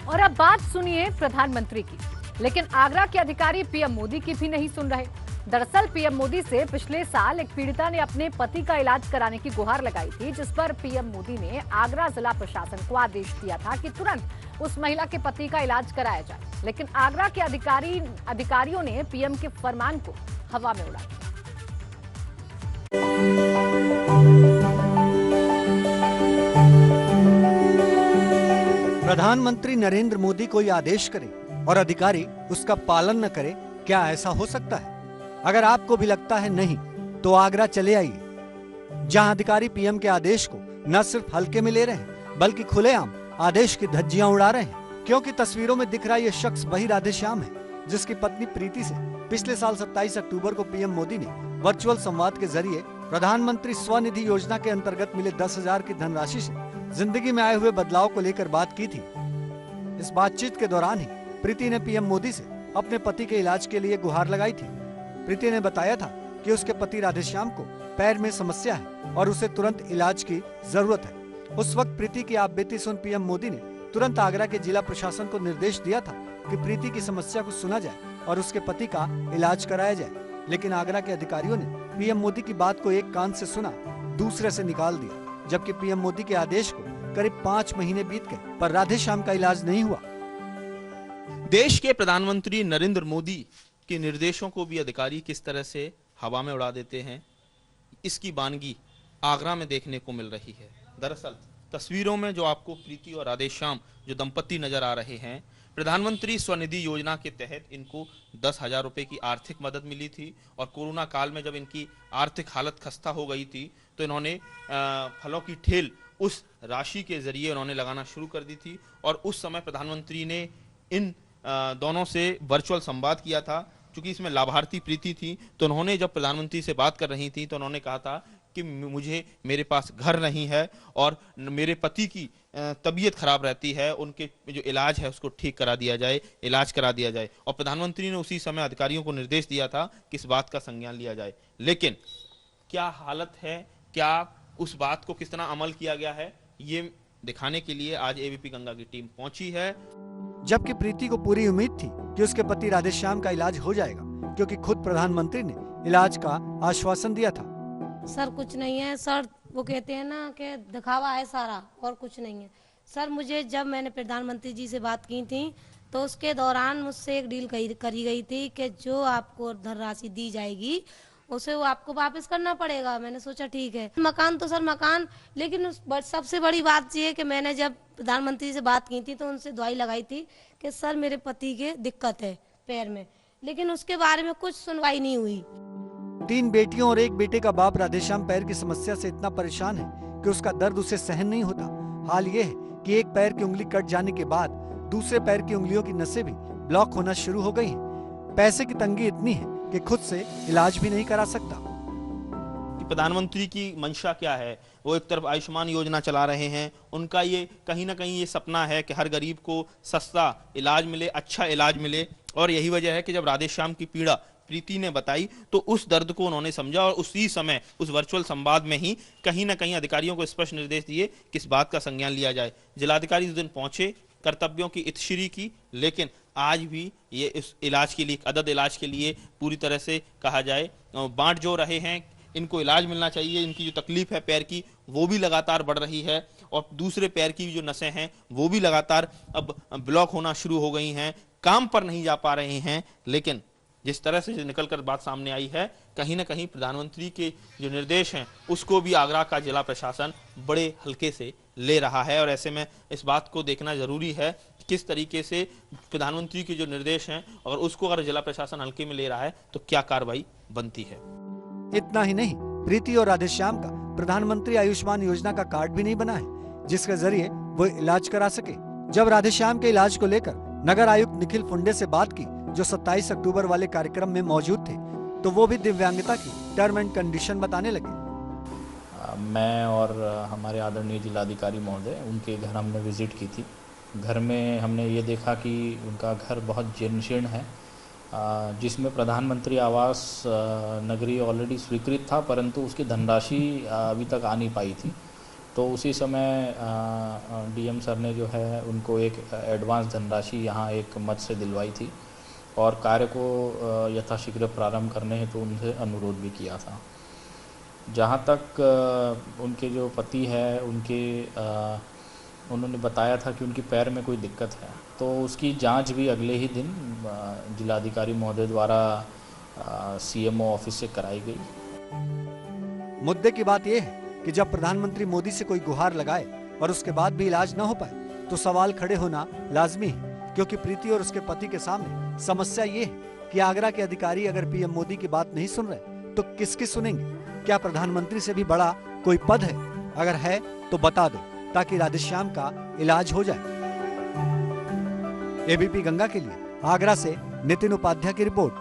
और अब बात सुनिए प्रधानमंत्री की, लेकिन आगरा के अधिकारी पीएम मोदी की भी नहीं सुन रहे। दरअसल पीएम मोदी से पिछले साल एक पीड़िता ने अपने पति का इलाज कराने की गुहार लगाई थी, जिस पर पीएम मोदी ने आगरा जिला प्रशासन को आदेश दिया था कि तुरंत उस महिला के पति का इलाज कराया जाए। लेकिन आगरा के अधिकारियों ने पीएम के फरमान को हवा में उड़ा दिया। प्रधानमंत्री नरेंद्र मोदी कोई आदेश करे और अधिकारी उसका पालन न करे, क्या ऐसा हो सकता है? अगर आपको भी लगता है नहीं, तो आगरा चले आइए, जहां अधिकारी पीएम के आदेश को न सिर्फ हल्के में ले रहे हैं, बल्कि खुलेआम आदेश की धज्जियां उड़ा रहे हैं। क्योंकि तस्वीरों में दिख रहा यह शख्स वही राधेश्याम है जिसकी पत्नी प्रीति से पिछले साल 27 अक्टूबर को पीएम मोदी ने वर्चुअल संवाद के जरिए प्रधानमंत्री स्वनिधि योजना के अंतर्गत मिले 10,000 की धनराशि से जिंदगी में आए हुए बदलाव को लेकर बात की थी। इस बातचीत के दौरान ही प्रीति ने पीएम मोदी से अपने पति के इलाज के लिए गुहार लगाई थी। प्रीति ने बताया था कि उसके पति राधेश्याम को पैर में समस्या है और उसे तुरंत इलाज की जरूरत है। उस वक्त प्रीति की आपबीती सुन पीएम मोदी ने तुरंत आगरा के जिला प्रशासन को निर्देश दिया था कि प्रीति की समस्या को सुना जाए और उसके पति का इलाज कराया जाए। लेकिन आगरा के अधिकारियों ने पीएम मोदी की बात को एक कान से सुना, दूसरे से निकाल दिया। जबकि पीएम मोदी के आदेश को करीब 5 महीने बीत गए, पर राधेश्याम का इलाज नहीं हुआ। देश के प्रधानमंत्री नरेंद्र मोदी के निर्देशों को भी अधिकारी किस तरह से हवा में उड़ा देते हैं, इसकी वानगी आगरा में देखने को मिल रही है। दरअसल तस्वीरों में जो आपको प्रीति और राधेश्याम जो दंपति नजर आ रहे हैं, प्रधानमंत्री स्वनिधि योजना के तहत इनको 10,000 रुपए की आर्थिक मदद मिली थी और कोरोना काल में जब इनकी आर्थिक हालत खस्ता हो गई थी तो इन्होंने फलों की ठेल उस राशि के जरिए उन्होंने लगाना शुरू कर दी थी। और उस समय प्रधानमंत्री ने इन दोनों से वर्चुअल संवाद किया था। चूंकि इसमें लाभार्थी प्रीति थी, तो उन्होंने जब प्रधानमंत्री से बात कर रही थी तो उन्होंने कहा था कि मुझे मेरे पास घर नहीं है और मेरे पति की तबीयत खराब रहती है, उनके जो इलाज है उसको ठीक करा दिया जाए, इलाज करा दिया जाए। और प्रधानमंत्री ने उसी समय अधिकारियों को निर्देश दिया था कि इस बात का संज्ञान लिया जाए। लेकिन क्या हालत है, क्या उस बात को किस तरह अमल किया गया है, ये दिखाने के लिए आज एबीपी गंगा की टीम पहुंची है। जबकि प्रीति को पूरी उम्मीद थी कि उसके पति राधेश्याम का इलाज हो जाएगा, क्योंकि खुद प्रधानमंत्री ने इलाज का आश्वासन दिया था। सर कुछ नहीं है सर, वो कहते हैं ना कि दिखावा है सारा और कुछ नहीं है सर। मुझे जब मैंने प्रधानमंत्री जी से बात की थी तो उसके दौरान मुझसे एक डील करी गई थी कि जो आपको धनराशि दी जाएगी उसे वो आपको वापस करना पड़ेगा। मैंने सोचा ठीक है, मकान तो सर मकान, लेकिन सबसे बड़ी बात ये है कि मैंने जब प्रधानमंत्री से बात की थी तो उनसे दवाई लगाई थी कि सर मेरे पति के दिक्कत है पैर में, लेकिन उसके बारे में कुछ सुनवाई नहीं हुई। 3 बेटियों और 1 बेटे का बाप राधेश्याम पैर की समस्या से इतना परेशान है कि उसका दर्द उसे सहन नहीं होता। हाल ये है कि एक पैर की उंगली कट जाने के बाद दूसरे पैर की उंगलियों की नसें भी ब्लॉक होना शुरू हो गई हैं। पैसे की तंगी इतनी है कि खुद से इलाज भी नहीं करा सकता। प्रधानमंत्री की मंशा क्या है? वो एक तरफ आयुष्मान योजना चला रहे हैं, उनका ये कहीं ना कहीं ये सपना है कि हर गरीब को सस्ता इलाज मिले, अच्छा इलाज मिले। और यही वजह है कि जब राधेश्याम की पीड़ा प्रीति ने बताई तो उस दर्द को उन्होंने समझा और उसी समय उस वर्चुअल संवाद में ही कहीं ना कहीं अधिकारियों को स्पष्ट निर्देश दिए कि इस बात का संज्ञान लिया जाए। जिलाधिकारी उस दिन पहुंचे, कर्तव्यों की इत्श्री की, लेकिन आज भी ये इस इलाज के लिए, अदद इलाज के लिए पूरी तरह से कहा जाए बांट जो रहे हैं। इनको इलाज मिलना चाहिए, इनकी जो तकलीफ है पैर की वो भी लगातार बढ़ रही है और दूसरे पैर की जो नसें हैं वो भी लगातार अब ब्लॉक होना शुरू हो गई हैं, काम पर नहीं जा पा रहे हैं। लेकिन जिस तरह से निकलकर बात सामने आई है, कहीं ना कहीं प्रधानमंत्री के जो निर्देश हैं उसको भी आगरा का जिला प्रशासन बड़े हल्के से ले रहा है। और ऐसे में इस बात को देखना जरूरी है किस तरीके से प्रधानमंत्री के जो निर्देश हैं और उसको अगर जिला प्रशासन हल्के में ले रहा है तो क्या कार्रवाई बनती है। इतना ही नहीं, प्रीति और राधेश्याम का प्रधानमंत्री आयुष्मान योजना का कार्ड भी नहीं बना है जिसके जरिए वो इलाज करा सके। जब राधेश्याम के इलाज को लेकर नगर आयुक्त निखिल फुंडे से बात की, जो 27 अक्टूबर वाले कार्यक्रम में मौजूद थे, तो वो भी दिव्यांगता की टर्म एंड कंडीशन बताने लगे। मैं और हमारे आदरणीय जिलाधिकारी महोदय उनके घर हमने विजिट की थी। घर में हमने ये देखा कि उनका घर बहुत जीर्ण है, जिसमें प्रधानमंत्री आवास नगरी ऑलरेडी स्वीकृत था, परंतु उसकी धनराशि अभी तक आ नहीं पाई थी। तो उसी समय डीएम सर ने जो है उनको एक एडवांस धनराशि यहाँ एक मद से दिलवाई थी और कार्य को यथाशीघ्र प्रारंभ करने हेतु उनसे अनुरोध भी किया था। जहाँ तक उनके जो पति है उन्होंने बताया था कि उनकी पैर में कोई दिक्कत है, तो उसकी जांच भी अगले ही दिन जिलाधिकारी महोदय द्वारा सीएमओ ऑफिस से कराई गई। मुद्दे की बात यह है कि जब प्रधानमंत्री मोदी से कोई गुहार लगाए और उसके बाद भी इलाज न हो पाए तो सवाल खड़े होना लाजमी है, क्योंकि प्रीति और उसके पति के सामने समस्या ये है कि आगरा के अधिकारी अगर पीएम मोदी की बात नहीं सुन रहे तो किसकी सुनेंगे? क्या प्रधानमंत्री से भी बड़ा कोई पद है? अगर है तो बता दो ताकि राधेश्याम का इलाज हो जाए। एबीपी गंगा के लिए आगरा से नितिन उपाध्याय की रिपोर्ट।